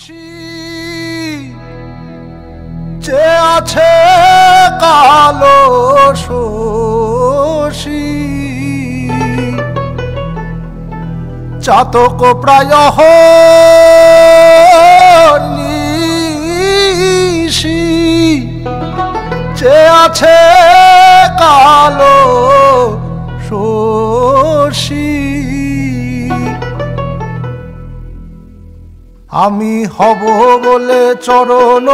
যে আছে কালো শোষী চাতক প্রায় নিশি যে আছে কালো শোষী আমি হব বলে চরণ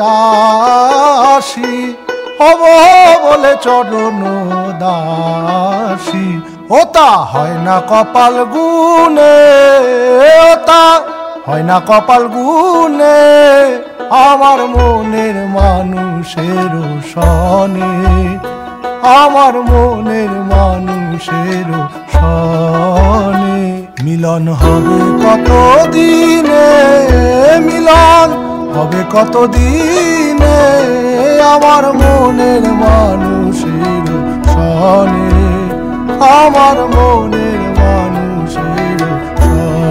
দাসী হব বলে চরণ দাসী ওতা হয় না কপাল গুনে ওতা হয় না কপাল গুনে আমার মনের মানুষের সনে আমার মনের মানুষের সনে মিলন হবে কত দিনে মিলন হবে কত দিনে আমার মনের মানুষের সনে আমার মনের মানুষের সনে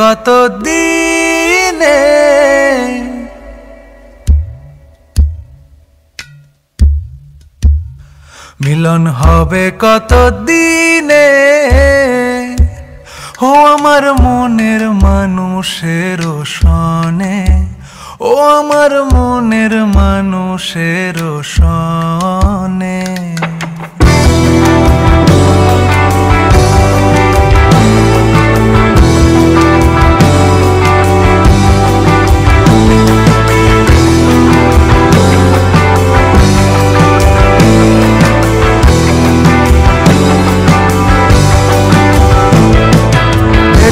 কত দিনে মিলন হবে কত দিনে ও আমার মনের মানুষের সনে ও আমার মনের মানুষের সনে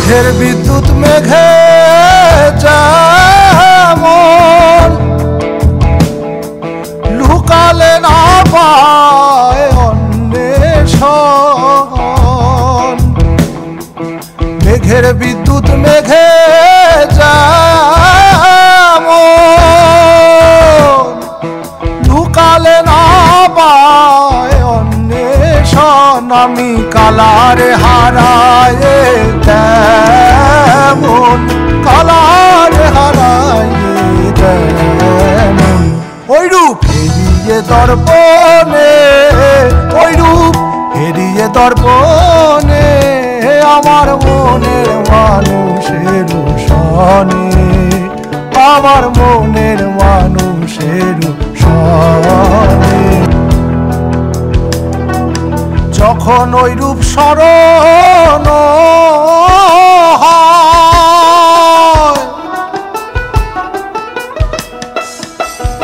মেঘের বিদ্যুৎ মেঘে যেমন লুকালে না পায় অন্বেষণ মেঘের বিদ্যুৎ মেঘে যেমন লুকালে না পায় অন্বেষণ আমি কালারে হারায় তেমন কালারে হারায় তেমন ওই রূপ হেরিয়ে দর্পণে ওই রূপ হেরিয়ে দর্পণে আমার মনের মানুষের সনে আমার মনের মানুষের সনে যখন ওই রূপ স্মরণ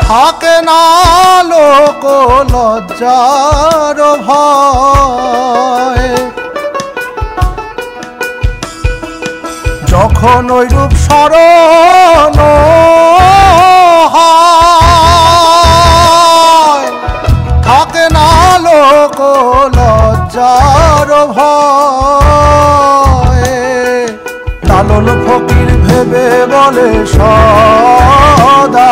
থাকে না লোক লজ্জার ভয় যখন ওই রূপ স্মরণ থাকে না লোক লজ্জার ভয় লালন ফকির ভেবে বলে সদা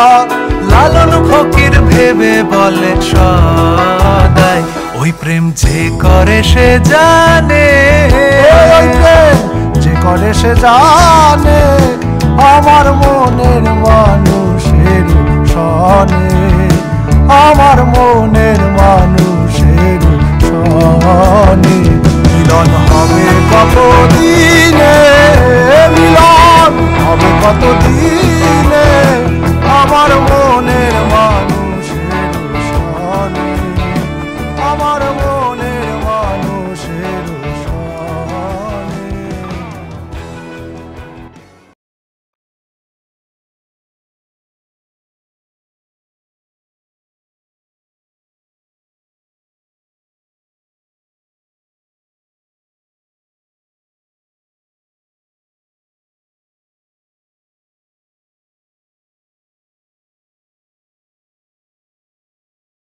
লালন ফকির ভেবে বলে সদাই ওই প্রেম যে করে সে জানে ওই প্রেম যে করে সে জানে আমার মনের মানুষের সনে আমার মনের মানুষের সনে মিলন হবে কত দিনে মিলন হবে কত দিনে আমার মনের মানুষের সনে আমার